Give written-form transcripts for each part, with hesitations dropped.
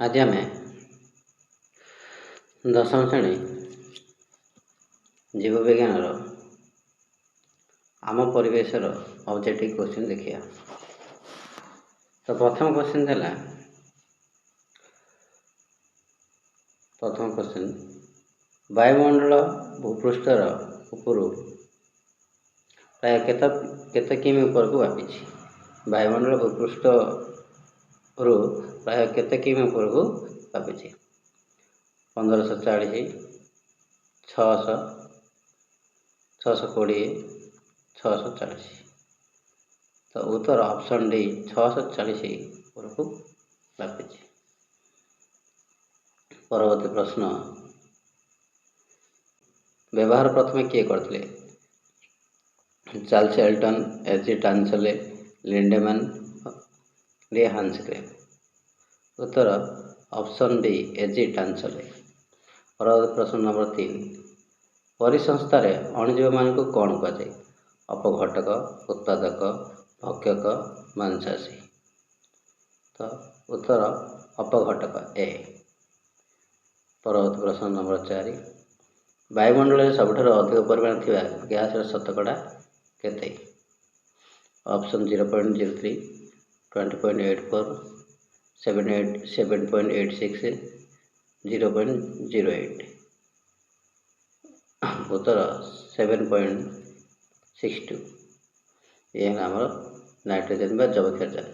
आज आम दशम श्रेणी जीव विज्ञान आम परिवेशर ऑब्जेक्टिव क्वेश्चन देखिए। तो प्रथम क्वेश्चन वायुमंडल भूपृष्ठर उपरू प्राय केते किमी ऊपर को व्यापी। वायुमंडल भूपृष्ठ रु प्राय केते किमी ऊपर को व्यापी 1540 600 620 640। तो उत्तर ऑप्शन डी 640 ऊपर को व्यापी। परवर्ती प्रश्न व्यवहार प्रथम किए करते? चार्ल्स एल्टन, एजी टांचले, लिंडेमैन, डी हांसग्रेव। उत्तर ऑप्शन डी एजी टांचले। परवर्ती प्रश्न नंबर 3 परिसंस्थार अणुजीव मान को कौन कहुए? अपघटक, उत्पादक, भक्षक, मांसाशी। तो उत्तर अपघटक ए। परवर्ती प्रश्न नंबर 4 वायुमंडल सबुठ अधिक परिमाण थी गैस शतकड़ा केते? ऑप्शन 0.03, 20.84, 7.86, 0.08। उत्तर 7.62। यह आम नाइट्रोजन बा जैवक्षार।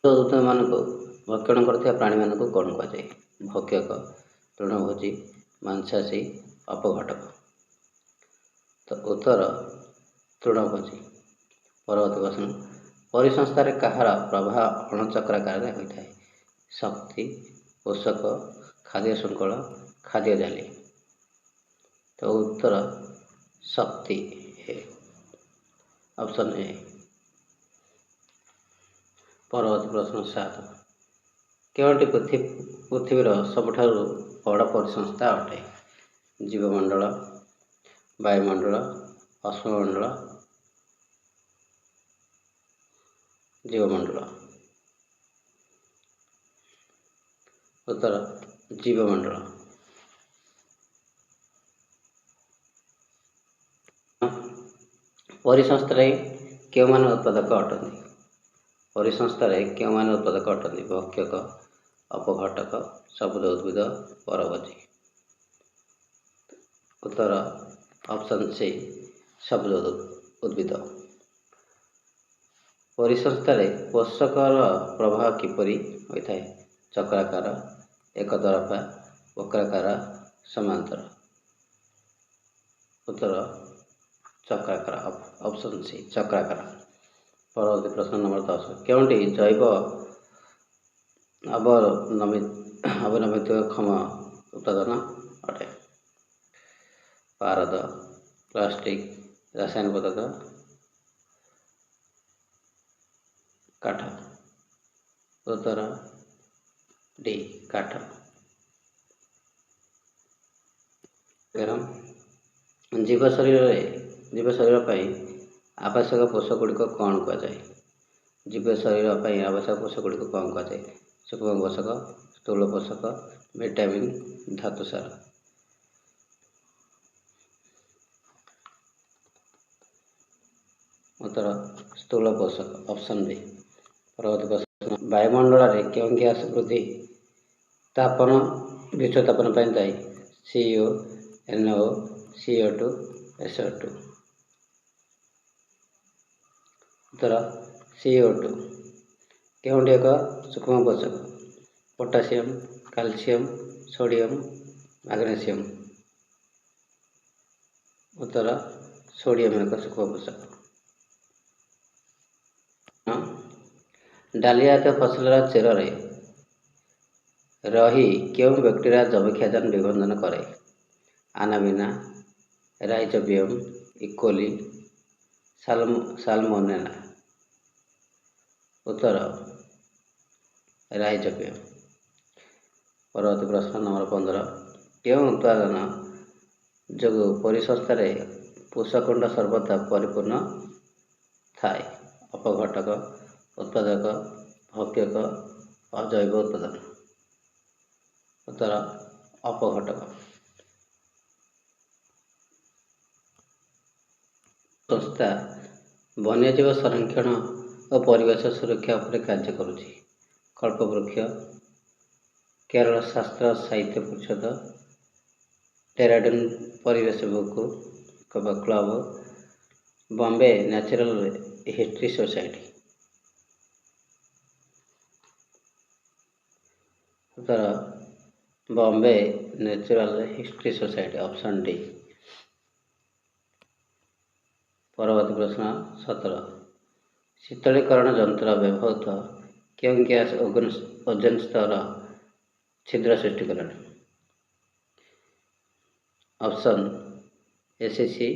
दूत मान को भक्षण कर प्राणी मान को कौन कहुए? भक्षक, तृणभोजी, मांसाशी, अपघटक। तो उत्तर तृणभोजी। परवर्ती प्रश्न परिसंस्थार कहार प्रभाव अणुचक्राकार होता है? शक्ति, पोषक, खाद्य श्रृंखला, खाद्य जाली। तो उत्तर शक्ति है, ऑप्शन ए। परवर्ती प्रश्न 7 केवटी पृथ्वीर सबुठार बड़ परिसंस्था अटे? जीवमंडल, वायुमंडल, अश्ममंडल, जीवमंडल। उत्तर जीवमंडल। परिसंस्थार क्यों मान उत्पादक अटंती? परिसंस्थार क्यों मान उत्पादक अटंती? भक्षक, अपघटक, सबुज उद्भिद, परभोजी। उत्तर ऑप्शन सी सबुज उद्भिद। परिसंस्थार पोषकर प्रभाव किपरि होता है? चक्राकार, एकदरफा, वक्राकार, समांतर। उत्तर चक्राकार, ऑप्शन सी चक्राकार। परवर्ती प्रश्न नंबर 10 क्योंटी जैव अवनमित्क्षम उत्पादन अटे? पारद, प्लास्टिक, रासायनिक पदार्थ, काठ। उत्तर डी काठ। जीव शरीर पर आवश्यक पोषक गुड़िक कौन कहुए? जीव शरीर पर आवश्यक पोषक गुड़िक कौन कहुए? सूक्ष्म पोषक, स्थूल पोषक, विटामिन, धातुसार। उत्तर स्थूल पोषक, ऑप्शन बी। परवर्ती प्रश्न वायुमंडल क्यों गैस वृद्धि तापन विश्व तापन दायी? CO, NO, CO2, SO2। उत्तर CO2। क्योंटी एक सूक्ष्म पोषक? Potassium, calcium, sodium, magnesium. उत्तर सोडियम एक सूक्ष्म पोषक। डालिया जातीय फसलर चेर रही क्यों बैक्टेरिया जैवक्षार निबंधन करे? आनाबिना, राइजोबियम, इकोली, साल्मोनेला। उत्तर राइजोबियम। परवर्ती प्रश्न नंबर 15 क्यों उत्पादन जो परिसंस्थार पोषकुंड सर्वदा परिपूर्ण थाए? अपघटक, उत्पादक, ଭକ୍ଷକ ଅଜୈବ ଉପାଦାନ। ଉତ୍ତର ଅପଘଟକ। ସଂସ୍ଥା ବନ୍ୟଜୀବ ସଂରକ୍ଷଣ ଓ ପରିବେଶ ସୁରକ୍ଷା ଉପରେ କାର୍ଯ୍ୟ କରୁଛି। କଳ୍ପବୃକ୍ଷ, କେରଳ ଶାସ୍ତ୍ର ସାହିତ୍ୟ ପରିଷଦ, ଡେରାଡୁନ୍ ପରିବେଶ book club, Bombay natural history society. ଉତ୍ତର Bombay natural history society, option D. ପରବର୍ତ୍ତୀ ପ୍ରଶ୍ନ 17। ଶୀତଳୀକରଣ ଯନ୍ତ୍ର ବ୍ୟବହୃତ କେଉଁ ଗ୍ୟାସ୍ ଓଜୋନ୍ ସ୍ତର ଛିଦ୍ର ସୃଷ୍ଟି କଲାଣି? Option ACC,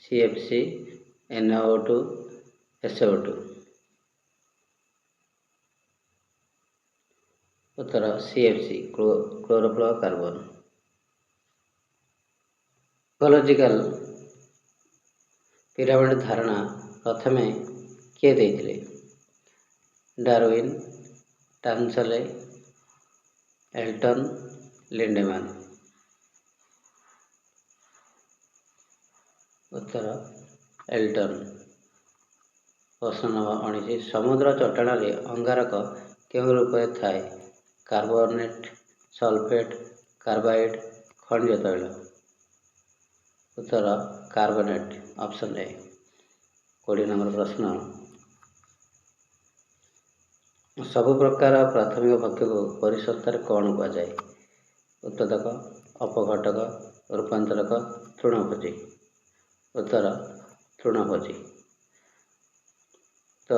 CFC, NO2, SO2। ଉତ୍ତର ସିଏଫସି, କ୍ଲୋରୋଫ୍ଲୋରୋକାର୍ବନ। ଇକୋଲୋଜିକାଲ ପିରାମିଡ୍ ଧାରଣା ପ୍ରଥମେ କିଏ ଦେଇଥିଲେ? ଡାରୱିନ୍, ଟାନସଲେ, ଏଲ୍ଟନ୍, ଲିଣ୍ଡେମାନ୍। ଉତ୍ତର ଏଲ୍ଟନ୍। ପ୍ରଶ୍ନ ନମ୍ବର 19। ସମୁଦ୍ର ଚଟାଣରେ ଅଙ୍ଗାରକ କେଉଁ ରୂପରେ ଥାଏ? କାର୍ବୋନେଟ୍, ସଲଫେଟ୍, କାର୍ବାଇଡ୍, ଖଣିଜ ତୈଳ। ଉତ୍ତର କାର୍ବୋନେଟ୍, ଅପସନ୍ ଏ। 20 ନମ୍ବର ପ୍ରଶ୍ନ। ସବୁ ପ୍ରକାର ପ୍ରାଥମିକ ଭକ୍ଷକକୁ ପରିସଂଖ୍ୟାରେ କ'ଣ କୁହାଯାଏ? ଉତ୍ପାଦକ, ଅପଘଟକ, ରୂପାନ୍ତରକ, ତୃଣଭୋଜୀ। ଉତ୍ତର ତୃଣଭୋଜୀ। ତ